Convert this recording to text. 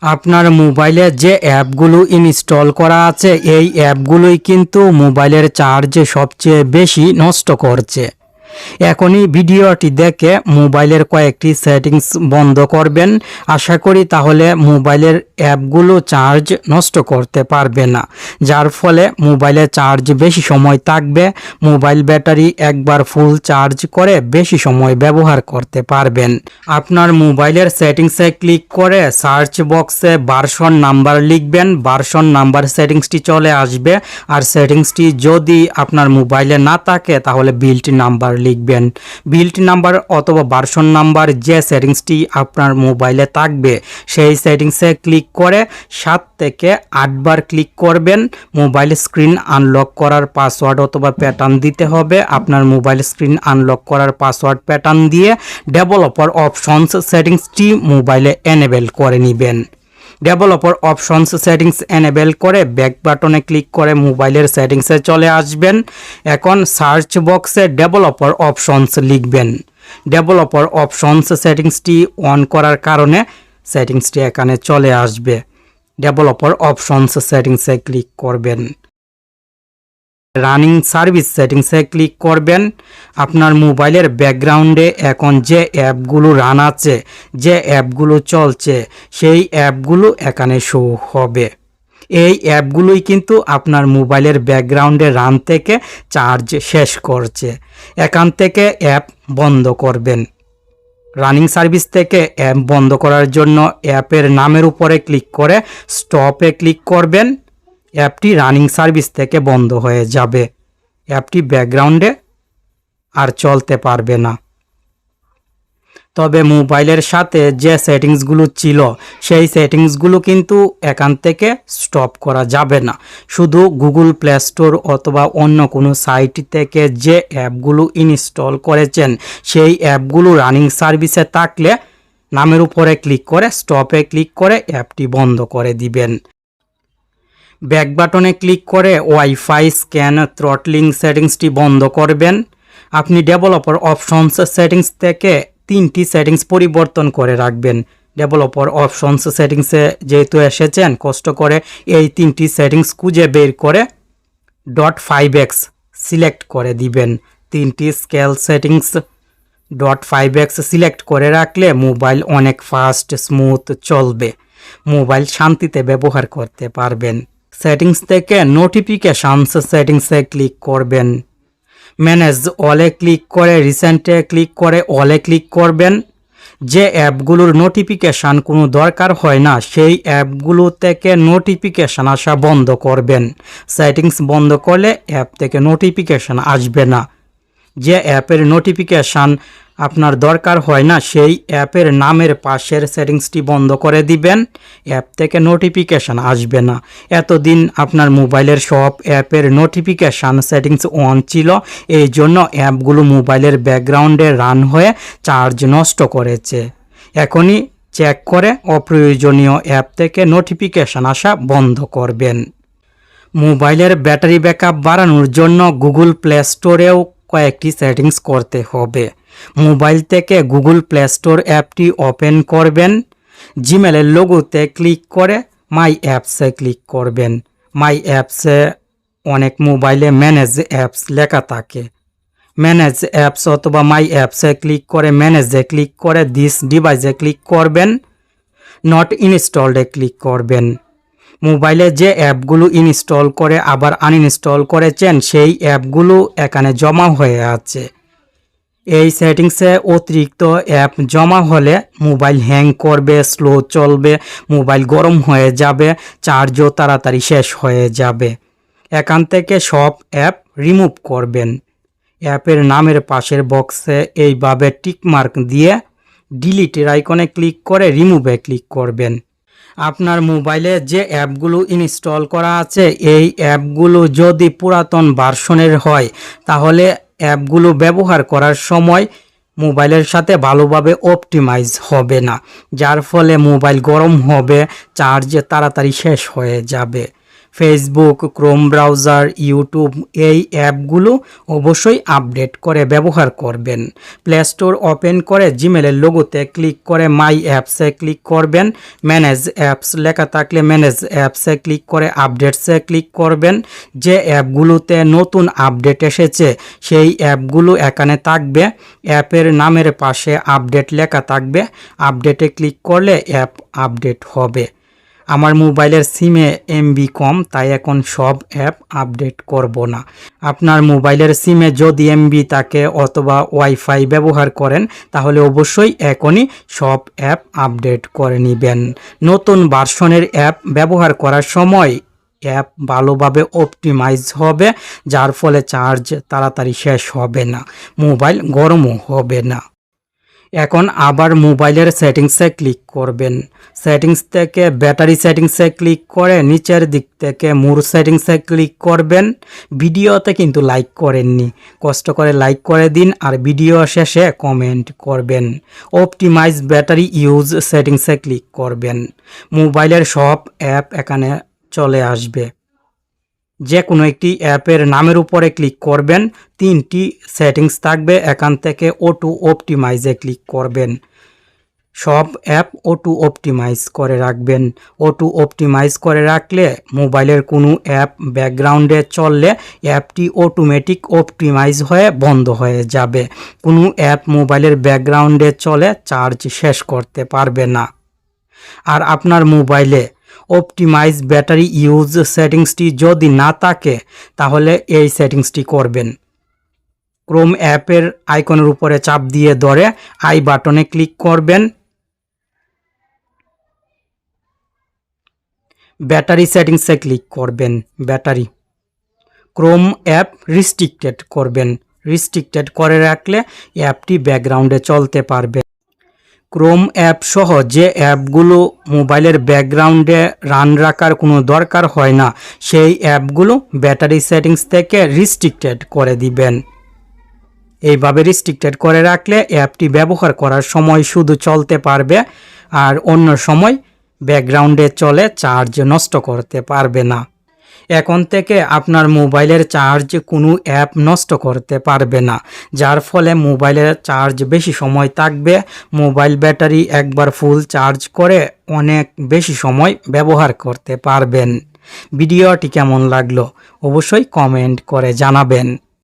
আপনার মোবাইলে যে অ্যাপগুলো ইনস্টল করা আছে এই অ্যাপগুলোই কিন্তু মোবাইলের চার্জ সবচেয়ে বেশি নষ্ট করছে। এখনই ভিডিওটি দেখে মোবাইলের কয়েকটি সেটিংস বন্ধ করবেন। আশা করি তাহলে মোবাইলের অ্যাপগুলো চার্জ নষ্ট করতে পারবে না, যার ফলে মোবাইলে চার্জ বেশি সময় থাকবে। মোবাইল ব্যাটারি একবার ফুল চার্জ করে বেশি সময় ব্যবহার করতে পারবেন। আপনার মোবাইলের সেটিংসে ক্লিক করে সার্চ বক্সে ভার্সন নাম্বার লিখবেন। ভার্সন নাম্বার সেটিংসটি চলে আসবে। আর সেটিংসটি যদি আপনার মোবাইলে না থাকে তাহলে বিল্ট নাম্বার লিখবেন। বিল্ট নাম্বার অথবা ভার্সন নাম্বার যে সেটিংসটি আপনার মোবাইলে থাকবে সেই সেটিংসে ক্লিক করে 7 থেকে 8 বার ক্লিক করবেন। মোবাইল স্ক্রিন আনলক করার পাসওয়ার্ড অথবা প্যাটার্ন দিতে হবে। আপনার মোবাইল স্ক্রিন আনলক করার পাসওয়ার্ড প্যাটার্ন দিয়ে ডেভেলপার অপশনস সেটিংসটি মোবাইলে এনেবেল করে নেবেন। ডেভেলপার অপশনস সেটিংস এনেবেল করে ব্যাক বাটনে ক্লিক করে মোবাইলের সেটিংসে চলে আসবেন। এখন সার্চ বক্সে ডেভেলপার অপশনস লিখবেন। ডেভেলপার অপশনস সেটিংসটি অন করার কারণে সেটিংসটি এখানে চলে আসবে। ডেভেলপার অপশনস সেটিংসে ক্লিক করবেন। রানিং সার্ভিস সেটিংসে ক্লিক করবেন। আপনার মোবাইলের ব্যাকগ্রাউন্ডে এখন যে অ্যাপগুলো রান আছে, যে অ্যাপগুলো চলছে, সেই অ্যাপগুলো এখানে শো হবে। এই অ্যাপগুলোই কিন্তু আপনার মোবাইলের ব্যাকগ্রাউন্ডে রান থেকে চার্জ শেষ করছে। এখান থেকে অ্যাপ বন্ধ করবেন। রানিং সার্ভিস থেকে অ্যাপ বন্ধ করার জন্য অ্যাপের নামের উপরে ক্লিক করে স্টপে ক্লিক করবেন। অ্যাপটি রানিং সার্ভিস থেকে বন্ধ হয়ে যাবে। অ্যাপটি ব্যাকগ্রাউন্ডে আর চলতে পারবে না। তবে মোবাইলের সাথে যে সেটিংসগুলো ছিল সেই সেটিংসগুলো কিন্তু এখান থেকে স্টপ করা যাবে না। শুধু গুগল প্লে স্টোর অথবা অন্য কোনো সাইট থেকে যে অ্যাপগুলো ইনস্টল করেছেন সেই অ্যাপগুলো রানিং সার্ভিসে থাকলে নামের উপরে ক্লিক করে স্টপে ক্লিক করে অ্যাপটি বন্ধ করে দিবেন। ব্যাক বাটনে ক্লিক করে ওয়াইফাই স্ক্যান থ্রটলিং সেটিংসটি বন্ধ করবেন। আপনি ডেভেলপার অপশনস সেটিংস থেকে 3টি সেটিংস পরিবর্তন করে রাখবেন। ডেভেলপার অপশনস সেটিংসে যেহেতু এসেছেন, কষ্ট করে এই 3টি সেটিংস খুঁজে বের করে .5x সিলেক্ট করে দিবেন। 3টি স্কেল সেটিংস .5x সিলেক্ট করে রাখলে মোবাইল অনেক ফাস্ট স্মুথ চলবে। মোবাইল শান্তিতে ব্যবহার করতে পারবেন। সেটিংস থেকে নোটিফিকেশনস সেটিংসে ক্লিক করবেন। ম্যানেজ অলে ক্লিক করে রিসেন্টে ক্লিক করে অলে ক্লিক করবেন। যে অ্যাপগুলোর নোটিফিকেশান কোনো দরকার হয় না সেই অ্যাপগুলো থেকে নোটিফিকেশান আসা বন্ধ করবেন। সেটিংস বন্ধ করলে অ্যাপ থেকে নোটিফিকেশান আসবে না। যে অ্যাপের নোটিফিকেশান আপনার দরকার হয় না সেই অ্যাপের নামের পাশের সেটিংসটি বন্ধ করে দিবেন। অ্যাপ থেকে নোটিফিকেশান আসবে না। এতদিন আপনার মোবাইলের সব অ্যাপের নোটিফিকেশান সেটিংস অন ছিল, এই জন্য অ্যাপগুলো মোবাইলের ব্যাকগ্রাউন্ডে রান হয়ে চার্জ নষ্ট করেছে। এখনই চেক করে অপ্রয়োজনীয় অ্যাপ থেকে নোটিফিকেশান আসা বন্ধ করবেন। মোবাইলের ব্যাটারি ব্যাকআপ বাড়ানোর জন্য গুগল প্লে স্টোরেও কয়েকটি সেটিংস করতে হবে। মোবাইল থেকে গুগল প্লে স্টোর অ্যাপটি ওপেন করবেন। জিমেলের লোগোতে ক্লিক করে মাই অ্যাপসে ক্লিক করবেন। মাই অ্যাপসে অনেক মোবাইলে ম্যানেজ অ্যাপস লেখা থাকে। ম্যানেজ অ্যাপস অথবা মাই অ্যাপসে ক্লিক করে ম্যানেজে ক্লিক করে দিস ডিভাইসে ক্লিক করবেন। নট ইনস্টলডে ক্লিক করবেন। মোবাইলে যে অ্যাপগুলো ইনস্টল করে আবার আনইনস্টল করেছেন সেই অ্যাপগুলো এখানে জমা হয়ে আছে। এই সেটিংসে অতিরিক্ত অ্যাপ জমা হলে মোবাইল হ্যাং করবে, স্লো চলবে, মোবাইল গরম হয়ে যাবে, চার্জও তাড়াতাড়ি শেষ হয়ে যাবে। এখান থেকে সব অ্যাপ রিমুভ করবেন। অ্যাপের নামের পাশের বক্সে এইভাবে টিকমার্ক দিয়ে ডিলিটের আইকনে ক্লিক করে রিমুভে ক্লিক করবেন। আপনার মোবাইলে যে অ্যাপগুলো ইনস্টল করা আছে এই অ্যাপগুলো যদি পুরাতন ভার্সনের হয় তাহলে অ্যাপগুলো ব্যবহার করার সময় মোবাইলের সাথে ভালোভাবে অপটিমাইজ হবে না, যার ফলে মোবাইল গরম হবে, চার্জ তাড়াতাড়ি শেষ হয়ে যাবে। ফেসবুক, ক্রোম ব্রাউজার, ইউটিউব এই অ্যাপগুলো অবশ্যই আপডেট করে ব্যবহার করবেন। প্লে স্টোর ওপেন করে জিমেলের লোগোতে ক্লিক করে মাই অ্যাপসে ক্লিক করবেন। ম্যানেজ অ্যাপস লেখা থাকলে ম্যানেজ অ্যাপসে ক্লিক করে আপডেটসে ক্লিক করবেন। যে অ্যাপগুলোতে নতুন আপডেট এসেছে সেই অ্যাপগুলো এখানে থাকবে। অ্যাপের নামের পাশে আপডেট লেখা থাকবে। আপডেটে ক্লিক করলে অ্যাপ আপডেট হবে। আমার মোবাইলের সিমে এমবি কম, তাই এখন সব অ্যাপ আপডেট করব না। আপনার মোবাইলের সিমে যদি এমবি থাকে অথবা ওয়াইফাই ব্যবহার করেন তাহলে অবশ্যই এখনই সব অ্যাপ আপডেট করে নেবেন। নতুন ভার্সনের অ্যাপ ব্যবহার করার সময় অ্যাপ ভালোভাবে অপটিমাইজ হবে, যার ফলে চার্জ তাড়াতাড়ি শেষ হবে না, মোবাইল গরমও হবে না। এখন আবার মোবাইলের সেটিংসে ক্লিক করবেন। সেটিংস থেকে ব্যাটারি সেটিংসে ক্লিক করে নিচের দিক থেকে মোর সেটিংসে ক্লিক করবেন। ভিডিওতে কিন্তু লাইক করেননি, কষ্ট করে লাইক করে দিন আর ভিডিও শেষে কমেন্ট করবেন। অপটিমাইজ ব্যাটারি ইউজ সেটিংসে ক্লিক করবেন। মোবাইলের সব অ্যাপ এখানে চলে আসবে। যে কোনো একটি অ্যাপের নামের উপরে ক্লিক করবেন, 3টি সেটিংস থাকবে, এখান থেকে অটো অপটিমাইজে ক্লিক করবেন। সব অ্যাপ অটো অপটিমাইজ করে রাখবেন। অটো অপটিমাইজ করে রাখলে মোবাইলের কোনো অ্যাপ ব্যাকগ্রাউন্ডে চললে অ্যাপটি অটোমেটিক অপটিমাইজ হয়ে বন্ধ হয়ে যাবে। কোনো অ্যাপ মোবাইলের ব্যাকগ্রাউন্ডে চলে চার্জ শেষ করতে পারবে না। আর আপনার মোবাইলে অপটিমাইজ ব্যাটারি ইউজ সেটিংসটি যদি না থাকে তাহলে এই সেটিংসটি করবেন। ক্রোম অ্যাপের আইকনের উপরে চাপ দিয়ে ধরে আই বাটনে ক্লিক করবেন। ব্যাটারি সেটিংসে ক্লিক করবেন। ব্যাটারি ক্রোম অ্যাপ রিস্ট্রিক্টেড করবেন। রিস্ট্রিক্টেড করে রাখলে অ্যাপটি ব্যাকগ্রাউন্ডে চলতে পারবে। ক্রোম অ্যাপ সহ যে অ্যাপগুলো মোবাইলের ব্যাকগ্রাউন্ডে রান রাখার কোনো দরকার হয় না সেই অ্যাপগুলো ব্যাটারি সেটিংস থেকে রিস্ট্রিক্টেড করে দিবেন। এইভাবে রিস্ট্রিক্টেড করে রাখলে অ্যাপটি ব্যবহার করার সময় শুধু চলতে পারবে, আর অন্য সময় ব্যাকগ্রাউন্ডে চলে চার্জ নষ্ট করতে পারবে না। এখন থেকে আপনার মোবাইলের চার্জ কোনো অ্যাপ নষ্ট করতে পারবে না, যার ফলে মোবাইলের চার্জ বেশি সময় থাকবে। মোবাইল ব্যাটারি একবার ফুল চার্জ করে অনেক বেশি সময় ব্যবহার করতে পারবেন। ভিডিওটি কেমন লাগলো অবশ্যই কমেন্ট করে জানাবেন।